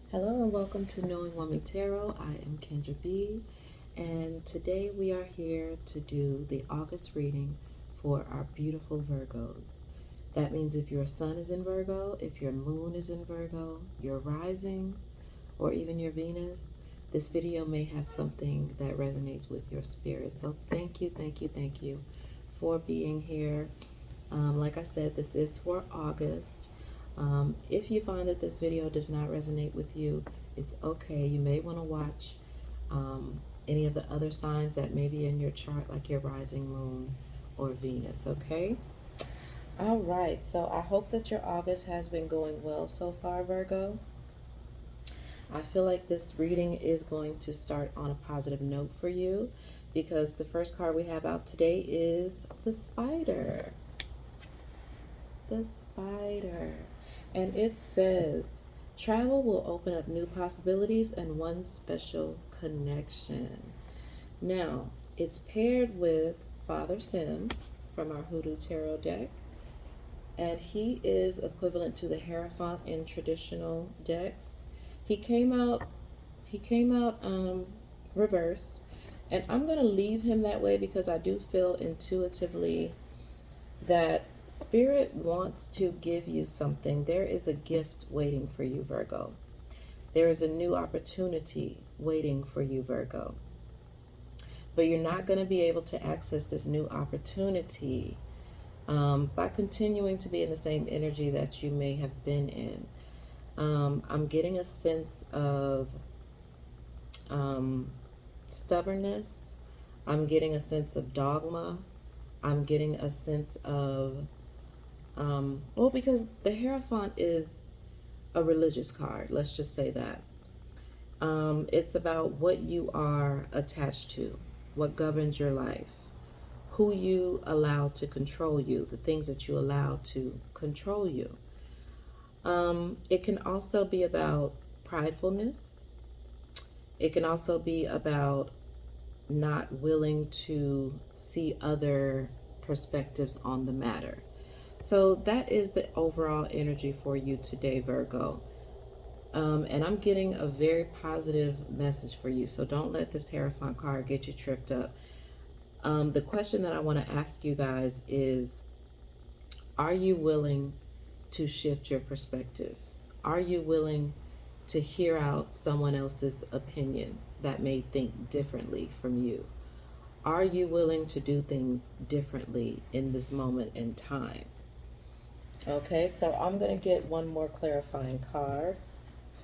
Hello and welcome to Knowing Woman Tarot. I am Kendra B, and today we are here to do the August reading for our beautiful Virgos. That means if your sun is in Virgo, if your moon is in Virgo, your rising, or even your Venus, this video may have something that resonates with your spirit. So thank you for being here. Like I said, this is for August. If you find that this video does not resonate with you, it's okay. You may want to watch any of the other signs that may be in your chart, like your rising moon or Venus, okay? All right, so I hope that your August has been going well so far, Virgo. I feel like this reading is going to start on a positive note for you because the first card we have out today is the Spider. The Spider. And it says, travel will open up new possibilities and one special connection. Now, it's paired with Father Sims from our Hoodoo Tarot deck. And he is equivalent to the Hierophant in traditional decks. He came out reverse. And I'm going to leave him that way because I do feel intuitively that Spirit wants to give you something. There is a gift waiting for you, Virgo. There is a new opportunity waiting for you, Virgo. But you're not going to be able to access this new opportunity by continuing to be in the same energy that you may have been in. I'm getting a sense of stubbornness. I'm getting a sense of dogma. I'm getting a sense of well, because the Hierophant is a religious card, let's just say that. It's about what you are attached to, what governs your life, who you allow to control you, the things that you allow to control you. It can also be about pridefulness. It can also be about not willing to see other perspectives on the matter. So that is the overall energy for you today, Virgo. And I'm getting a very positive message for you. So don't let this Hierophant card get you tripped up. The question that I want to ask you guys is, are you willing to shift your perspective? Are you willing to hear out someone else's opinion that may think differently from you? Are you willing to do things differently in this moment in time? Okay, so I'm going to get one more clarifying card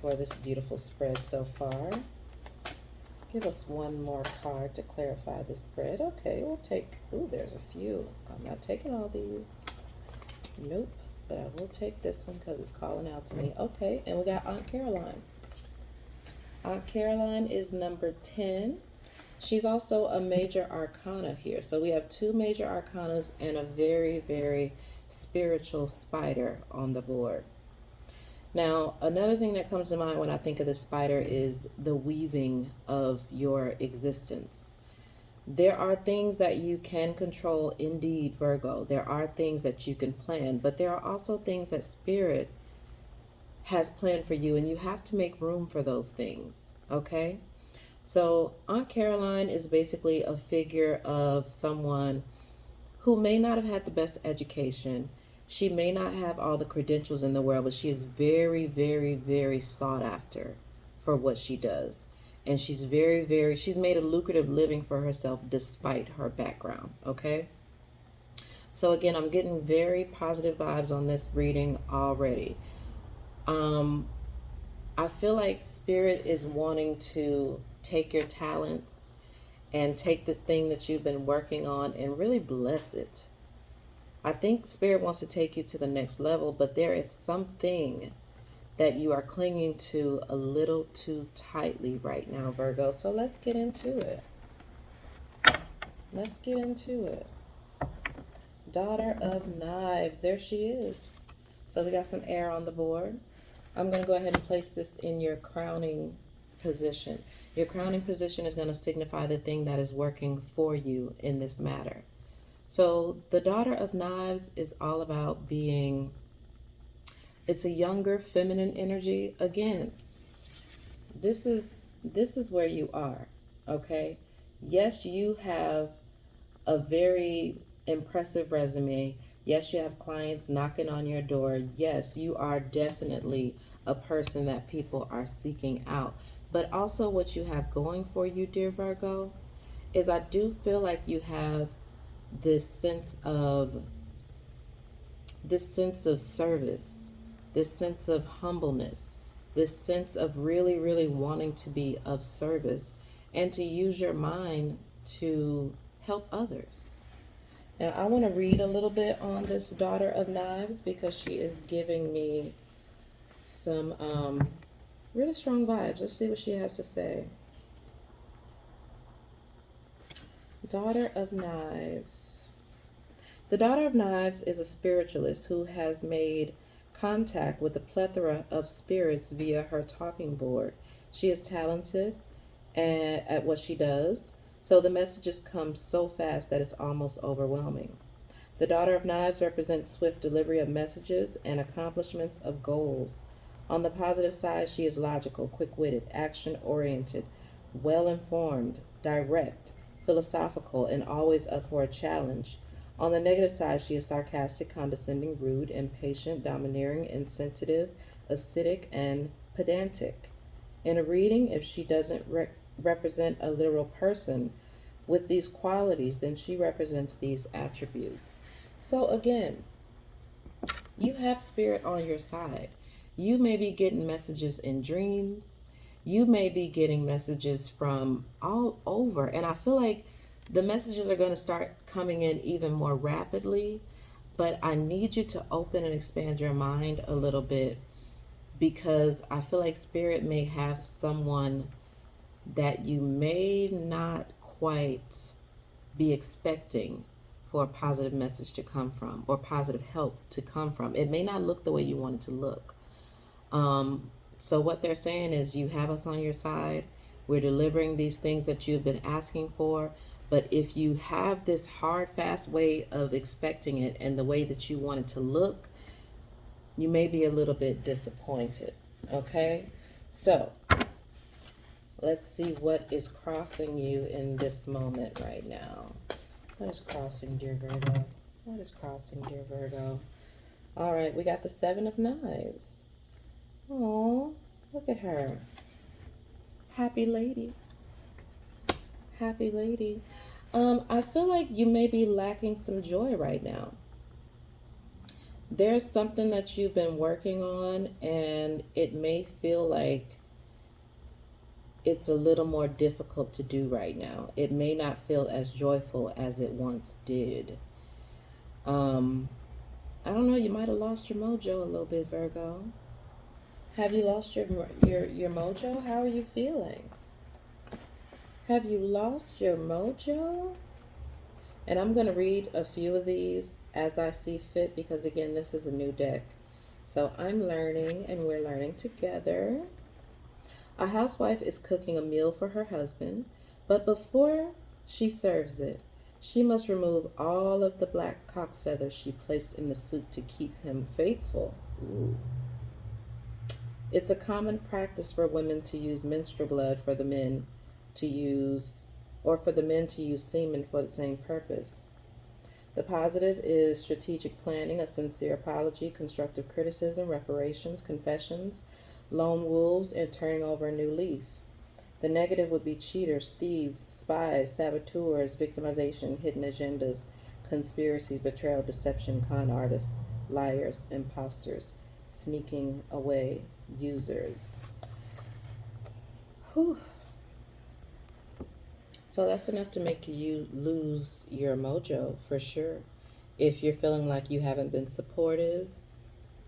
for this beautiful spread so far. Give us one more card to clarify the spread. Okay, we'll take, ooh, there's a few. I'm not taking all these. Nope, but I will take this one because it's calling out to me. Okay, and we got Aunt Caroline. Aunt Caroline is number 10. She's also a major arcana here. So we have two major arcanas and a very, very spiritual spider on the board. Now, another thing that comes to mind when I think of the spider is the weaving of your existence. There are things that you can control, indeed, Virgo. There are things that you can plan, but there are also things that Spirit has planned for you, and you have to make room for those things, okay? So Aunt Caroline is basically a figure of someone who may not have had the best education. She may not have all the credentials in the world, but she is very, very, very sought after for what she does. And she's she's made a lucrative living for herself despite her background, okay? So again, I'm getting very positive vibes on this reading already. I feel like Spirit is wanting to take your talents and take this thing that you've been working on and really bless it. I think Spirit wants to take you to the next level, but there is something that you are clinging to a little too tightly right now, Virgo. So let's get into it. Let's get into it. Daughter of Knives. There she is. So we got some air on the board. I'm going to go ahead and place this in your crowning position. Your crowning position is going to signify the thing that is working for you in this matter. So the Daughter of Knives is all about being, it's a younger feminine energy. Again, this is where you are. Okay. Yes, you have a very impressive resume. Yes, you have clients knocking on your door. Yes, you are definitely a person that people are seeking out. But also, what you have going for you, dear Virgo, is I do feel like you have this sense of service, this sense of humbleness, this sense of really, really wanting to be of service and to use your mind to help others. Now, I want to read a little bit on this Daughter of Knives because she is giving me some really strong vibes. Let's see what she has to say. Daughter of Knives. The Daughter of Knives is a spiritualist who has made contact with a plethora of spirits via her talking board. She is talented at what she does, so the messages come so fast that it's almost overwhelming. The Daughter of Knives represents swift delivery of messages and accomplishments of goals. On the positive side, she is logical, quick witted, action oriented, well informed, direct, philosophical, and always up for a challenge. On the negative side, she is sarcastic, condescending, rude, impatient, domineering, insensitive, acidic, and pedantic. In a reading, if she doesn't represent a literal person with these qualities, then she represents these attributes. So, again, you have spirit on your side. You may be getting messages in dreams. You may be getting messages from all over. And I feel like the messages are going to start coming in even more rapidly. But I need you to open and expand your mind a little bit because I feel like spirit may have someone that you may not quite be expecting for a positive message to come from or positive help to come from. It may not look the way you want it to look. So what they're saying is you have us on your side. We're delivering these things that you've been asking for. But if you have this hard, fast way of expecting it and the way that you want it to look, you may be a little bit disappointed. Okay? So let's see what is crossing you in this moment right now. What is crossing, dear Virgo? What is crossing, dear Virgo? All right, we got the Seven of Knives. Oh, look at her. Happy lady. Happy lady. I feel like you may be lacking some joy right now. There's something that you've been working on, and it may feel like it's a little more difficult to do right now. It may not feel as joyful as it once did. I don't know, you might have lost your mojo a little bit, Virgo. Have you lost your mojo? How are you feeling? Have you lost your mojo? And I'm going to read a few of these as I see fit because, again, this is a new deck. So I'm learning and we're learning together. A housewife is cooking a meal for her husband, but before she serves it, she must remove all of the black cock feathers she placed in the soup to keep him faithful. Ooh. It's a common practice for women to use menstrual blood for the men to use, or for the men to use semen for the same purpose. The positive is strategic planning, a sincere apology, constructive criticism, reparations, confessions, lone wolves, and turning over a new leaf. The negative would be cheaters, thieves, spies, saboteurs, victimization, hidden agendas, conspiracies, betrayal, deception, con artists, liars, imposters, sneaking away users. Whew. So that's enough to make you lose your mojo for sure. If you're feeling like you haven't been supported,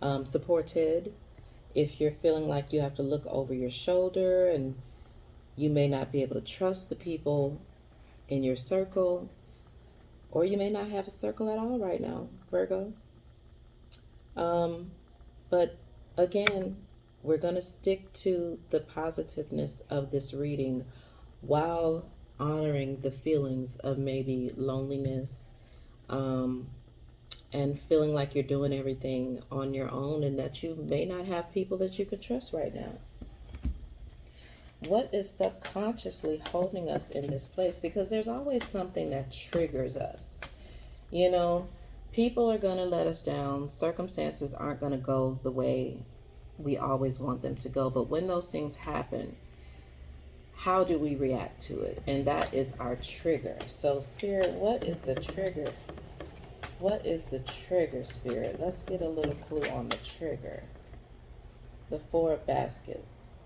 if you're feeling like you have to look over your shoulder and you may not be able to trust the people in your circle, or you may not have a circle at all right now, Virgo. But again, we're going to stick to the positiveness of this reading while honoring the feelings of maybe loneliness, and feeling like you're doing everything on your own and that you may not have people that you can trust right now. What is subconsciously holding us in this place? Because there's always something that triggers us. You know, people are going to let us down. Circumstances aren't going to go the way we always want them to go. But when those things happen, how do we react to it? And that is our trigger. So, Spirit, what is the trigger? What is the trigger, Spirit? Let's get a little clue on the trigger. The Four of Baskets.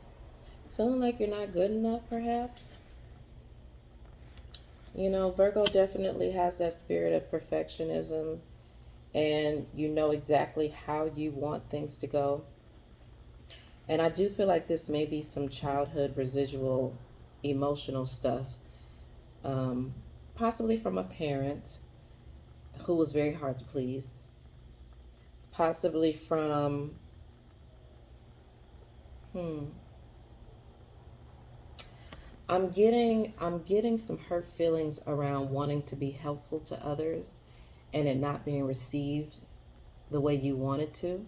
Feeling like you're not good enough, perhaps? You know, Virgo definitely has that spirit of perfectionism, and you know exactly how you want things to go. And I do feel like this may be some childhood residual emotional stuff, possibly from a parent who was very hard to please, possibly from, I'm getting some hurt feelings around wanting to be helpful to others and it not being received the way you wanted to.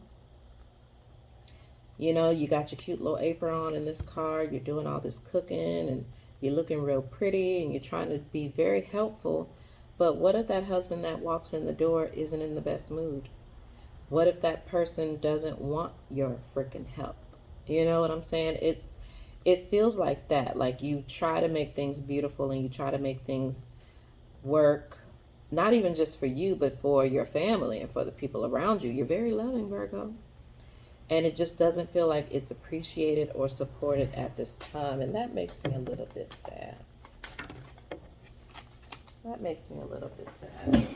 You know, you got your cute little apron on in this car, you're doing all this cooking and you're looking real pretty and you're trying to be very helpful. But what if that husband that walks in the door isn't in the best mood? What if that person doesn't want your freaking help? You know what I'm saying? It feels like that. Like you try to make things beautiful and you try to make things work, not even just for you, but for your family and for the people around you. You're very loving, Virgo. And it just doesn't feel like it's appreciated or supported at this time. And that makes me a little bit sad. That makes me a little bit sad.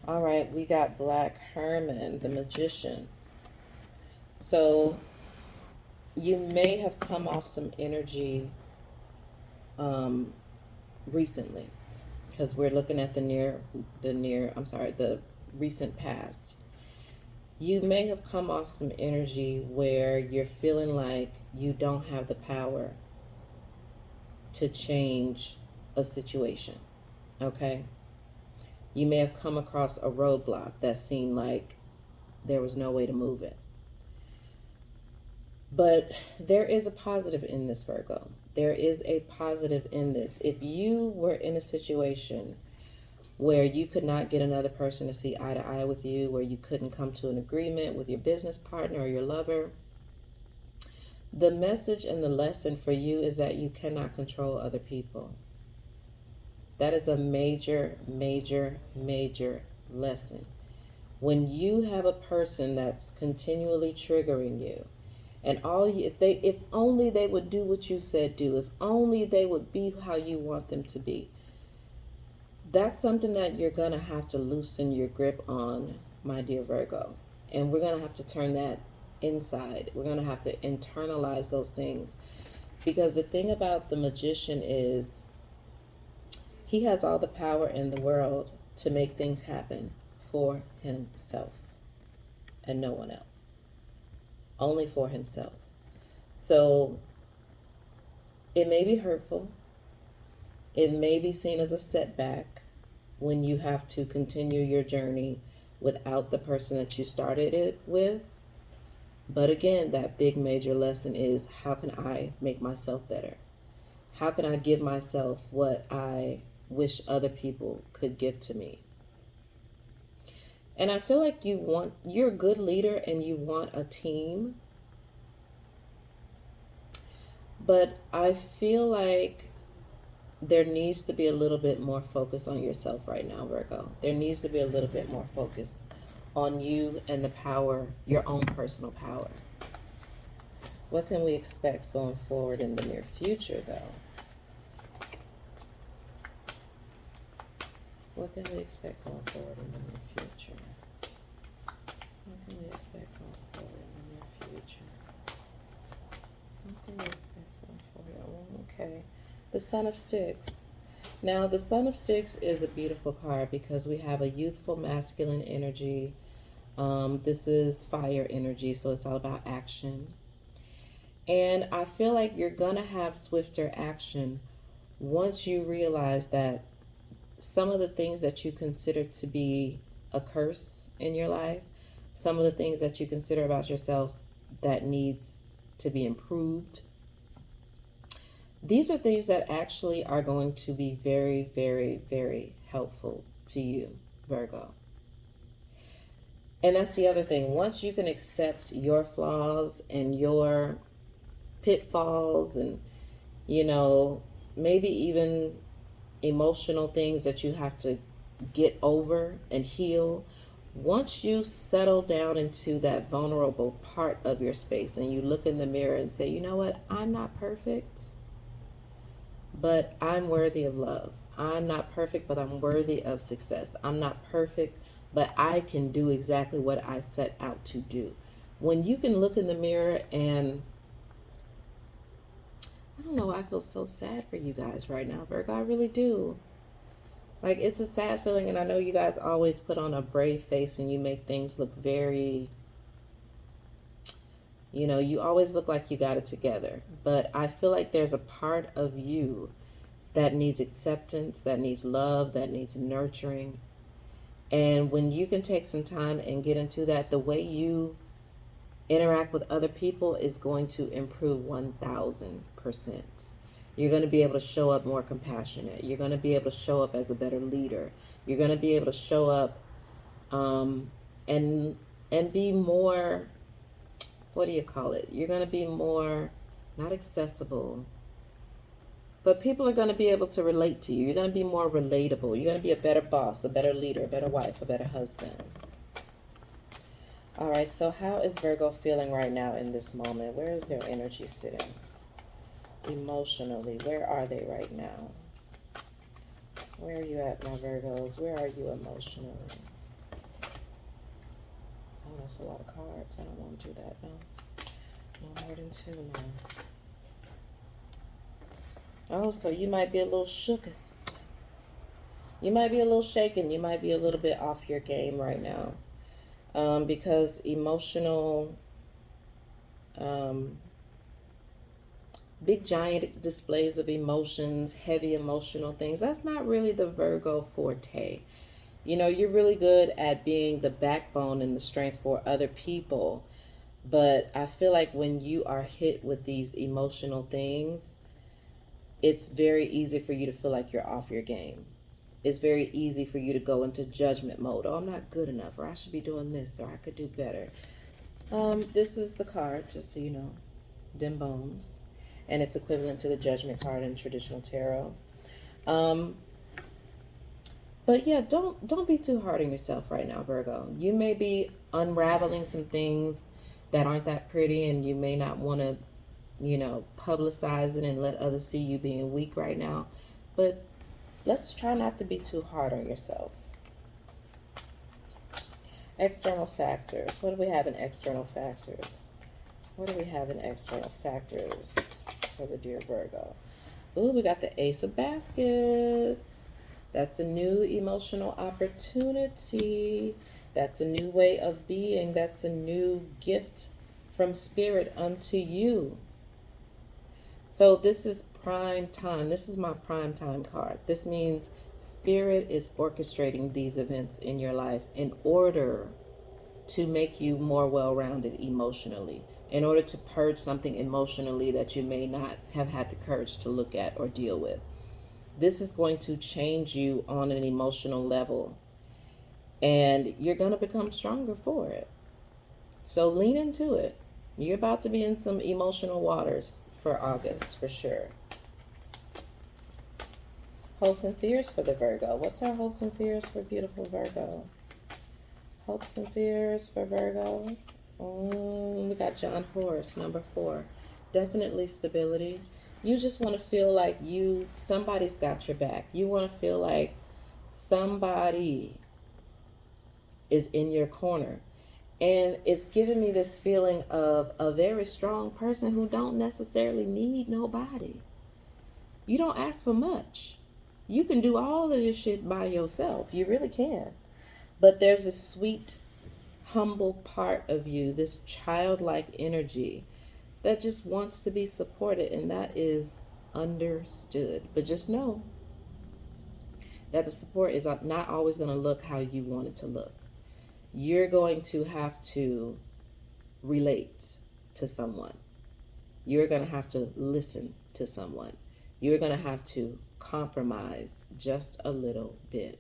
All right, we got Black Herman, the Magician. So you may have come off some energy recently, because we're looking at the recent past. You may have come off some energy where you're feeling like you don't have the power to change a situation, okay? You may have come across a roadblock that seemed like there was no way to move it. But there is a positive in this, Virgo. There is a positive in this. If you were in a situation where you could not get another person to see eye to eye with you, where you couldn't come to an agreement with your business partner or your lover, the message and the lesson for you is that you cannot control other people. That is a major, major, major lesson. When you have a person that's continually triggering you, and if only they would do what you said do, if only they would be how you want them to be, that's something that you're going to have to loosen your grip on, my dear Virgo. And we're going to have to turn that inside. We're going to have to internalize those things. Because the thing about the Magician is he has all the power in the world to make things happen for himself and no one else. Only for himself. So it may be hurtful. It may be seen as a setback when you have to continue your journey without the person that you started it with. But again, that big major lesson is, how can I make myself better? How can I give myself what I wish other people could give to me? And I feel like you're a good leader and you want a team. But I feel like there needs to be a little bit more focus on yourself right now, Virgo. There needs to be a little bit more focus on you and the power, your own personal power. What can we expect going forward in the near future, though? What can we expect going forward in the near future? What can we expect going forward in the near future? What can we expect going forward? Oh, okay. The Son of Sticks. Now, the Son of Sticks is a beautiful card because we have a youthful masculine energy. This is fire energy, so it's all about action. And I feel like you're going to have swifter action once you realize that some of the things that you consider to be a curse in your life, some of the things that you consider about yourself that needs to be improved. These are things that actually are going to be very, very, very helpful to you, Virgo. And that's the other thing. Once you can accept your flaws and your pitfalls and, you know, maybe even emotional things that you have to get over and heal, once you settle down into that vulnerable part of your space and you look in the mirror and say, you know what, I'm not perfect, but I'm worthy of love. I'm not perfect, but I'm worthy of success. I'm not perfect, but I can do exactly what I set out to do. When you can look in the mirror and I don't know, I feel so sad for you guys right now, Virgo. I really do. Like, it's a sad feeling, and I know you guys always put on a brave face and you make things look very, you know, you always look like you got it together. But I feel like there's a part of you that needs acceptance, that needs love, that needs nurturing. And when you can take some time and get into that, the way you interact with other people is going to improve 1000%. You're going to be able to show up more compassionate. You're going to be able to show up as a better leader. You're going to be able to show up and be more, what do you call it? You're going to be more, not accessible, but people are going to be able to relate to you. You're going to be more relatable. You're going to be a better boss, a better leader, a better wife, a better husband. All right, so how is Virgo feeling right now in this moment? Where is their energy sitting? Emotionally, where are they right now? Where are you at, my Virgos? Where are you emotionally? Oh, that's a lot of cards. I don't want to do that, no. No more than two, no. Oh, so you might be a little shook. You might be a little shaken. You might be a little bit off your game right now. Because emotional, big giant displays of emotions, heavy emotional things, that's not really the Virgo forte. You know, you're really good at being the backbone and the strength for other people. But I feel like when you are hit with these emotional things, it's very easy for you to feel like you're off your game. It's very easy for you to go into judgment mode. Oh, I'm not good enough, or I should be doing this, or I could do better. This is the card, just so you know, Dim Bones, and it's equivalent to the Judgment card in traditional tarot. But yeah, don't be too hard on yourself right now, Virgo. You may be unraveling some things that aren't that pretty, and you may not want to, you know, publicize it and let others see you being weak right now. But let's try not to be too hard on yourself. External factors. What do we have in external factors? What do we have in external factors for the dear Virgo? Ooh, we got the Ace of Baskets. That's a new emotional opportunity. That's a new way of being. That's a new gift from Spirit unto you. So this is prime time. This is my prime time card. This means Spirit is orchestrating these events in your life in order to make you more well-rounded emotionally, in order to purge something emotionally that you may not have had the courage to look at or deal with. This is going to change you on an emotional level, and you're going to become stronger for it. So lean into it. You're about to be in some emotional waters for August, for sure. Hopes and fears for the Virgo. What's our hopes and fears for beautiful Virgo? Hopes and fears for Virgo. We got John Horse, number 4. Definitely stability. You just want to feel like somebody's got your back. You want to feel like somebody is in your corner. And it's giving me this feeling of a very strong person who don't necessarily need nobody. You don't ask for much. You can do all of this shit by yourself. You really can. But there's this sweet, humble part of you, this childlike energy that just wants to be supported, and that is understood. But just know that the support is not always going to look how you want it to look. You're going to have to relate to someone. you're going to have to listen to someone. You're going to have to compromise just a little bit.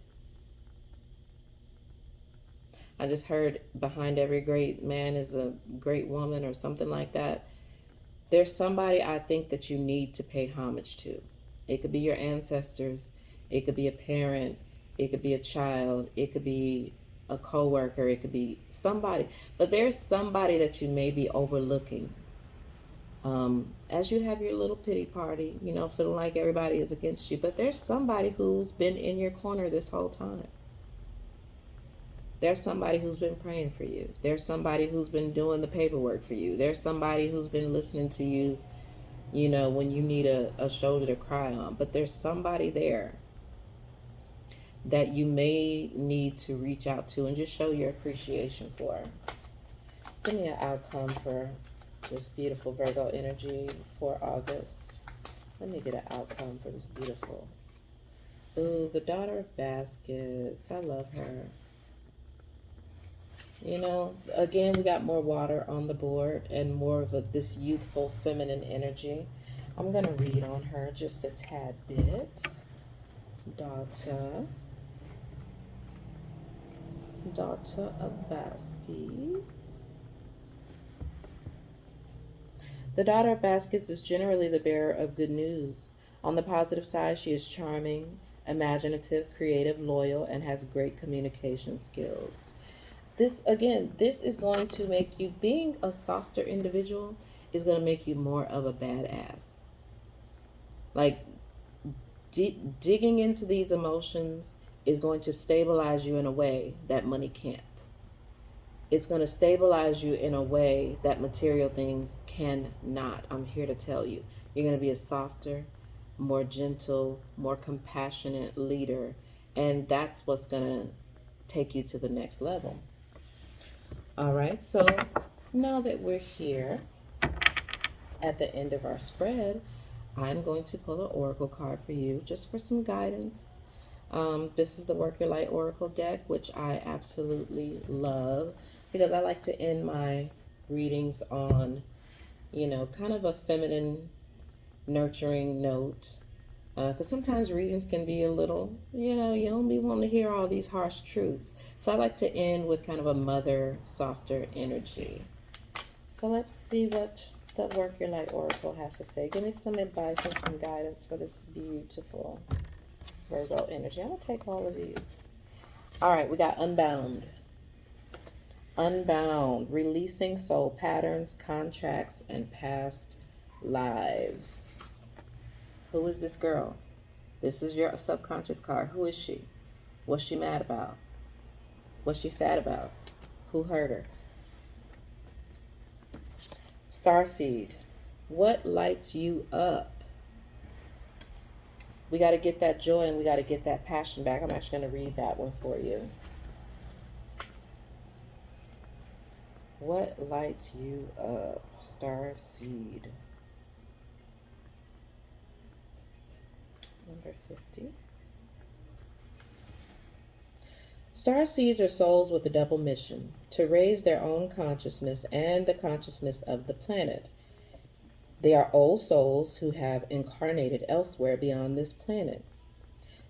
I just heard behind every great man is a great woman or something like that. There's somebody I think that you need to pay homage to. It could be your ancestors, it could be a parent, it could be a child, it could be a coworker, it could be somebody. But there's somebody that you may be overlooking. As you have your little pity party, feeling like everybody is against you, but there's somebody who's been in your corner this whole time. There's somebody who's been praying for you. There's somebody who's been doing the paperwork for you. There's somebody who's been listening to you, when you need a shoulder to cry on. But there's somebody there that you may need to reach out to and just show your appreciation for. Give me an outcome for this beautiful Virgo energy for August. Let me get an outcome for this beautiful. Ooh, the Daughter of Baskets. I love her. Again, we got more water on the board and more of this youthful feminine energy. I'm going to read on her just a tad bit. Daughter of Baskets. The Daughter of Baskets is generally the bearer of good news. On the positive side, she is charming, imaginative, creative, loyal, and has great communication skills. This is going to make you, being a softer individual, is going to make you more of a badass. Like, digging into these emotions is going to stabilize you in a way that money can't. It's going to stabilize you in a way that material things cannot. I'm here to tell you. You're going to be a softer, more gentle, more compassionate leader. And that's what's going to take you to the next level. All right, so now that we're here at the end of our spread, I'm going to pull an oracle card for you just for some guidance. This is the Work Your Light Oracle deck, which I absolutely love because I like to end my readings on, kind of a feminine, nurturing note. Because sometimes readings can be a little, you don't be wanting to hear all these harsh truths. So I like to end with kind of a mother, softer energy. So let's see what the Work Your Light Oracle has to say. Give me some advice and some guidance for this beautiful Virgo energy. I'm going to take all of these. All right, we got Unbound. Unbound, releasing soul patterns, contracts, and past lives. Who is this girl? This is your subconscious card. Who is she? What's she mad about? What's she sad about? Who hurt her? Starseed. What lights you up? We got to get that joy and we got to get that passion back. I'm actually going to read that one for you. What lights you up? Starseed. Number 50. Starseeds are souls with a double mission: to raise their own consciousness and the consciousness of the planet. They are old souls who have incarnated elsewhere beyond this planet.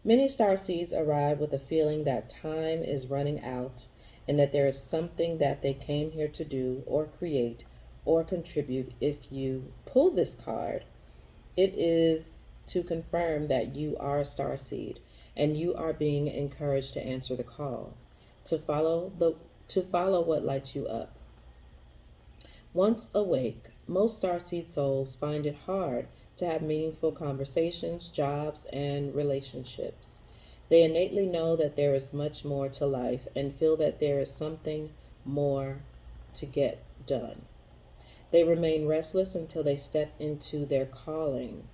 Many starseeds arrive with a feeling that time is running out and that there is something that they came here to do or create or contribute. If you pull this card, it is to confirm that you are a starseed and you are being encouraged to answer the call, to follow what lights you up. Once awake, most starseed souls find it hard to have meaningful conversations, jobs, and relationships. They innately know that there is much more to life and feel that there is something more to get done. They remain restless until they step into their calling,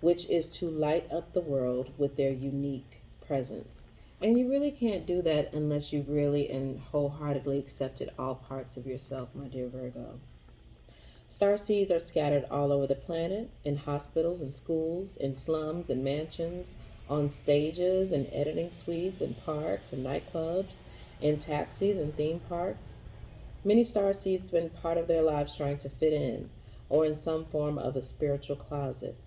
which is to light up the world with their unique presence. And you really can't do that unless you've really and wholeheartedly accepted all parts of yourself, my dear Virgo. Starseeds are scattered all over the planet, in hospitals and schools, in slums and mansions, on stages and editing suites, in parks and nightclubs, in taxis and theme parks. Many starseeds spend part of their lives trying to fit in, or in some form of a spiritual closet.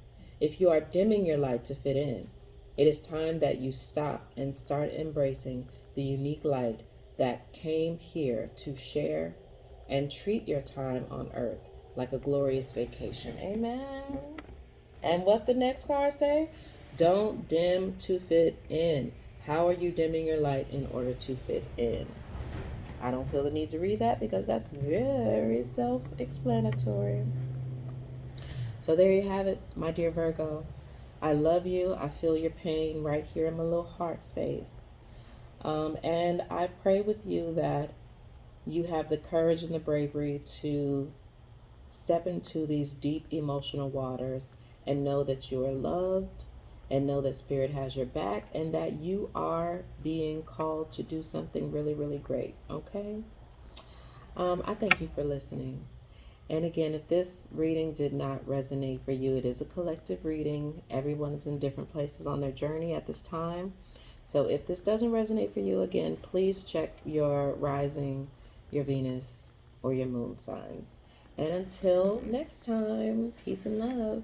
If you are dimming your light to fit in, it is time that you stop and start embracing the unique light that came here to share and treat your time on earth like a glorious vacation. Amen. And what the next card say? Don't dim to fit in. How are you dimming your light in order to fit in? I don't feel the need to read that because that's very self-explanatory. So there you have it, my dear Virgo. I love you. I feel your pain right here in my little heart space. And I pray with you that you have the courage and the bravery to step into these deep emotional waters and know that you are loved and know that Spirit has your back and that you are being called to do something really, really great. Okay? I thank you for listening. And again, if this reading did not resonate for you, it is a collective reading. Everyone is in different places on their journey at this time. So if this doesn't resonate for you, again, please check your rising, your Venus, or your moon signs. And until next time, peace and love.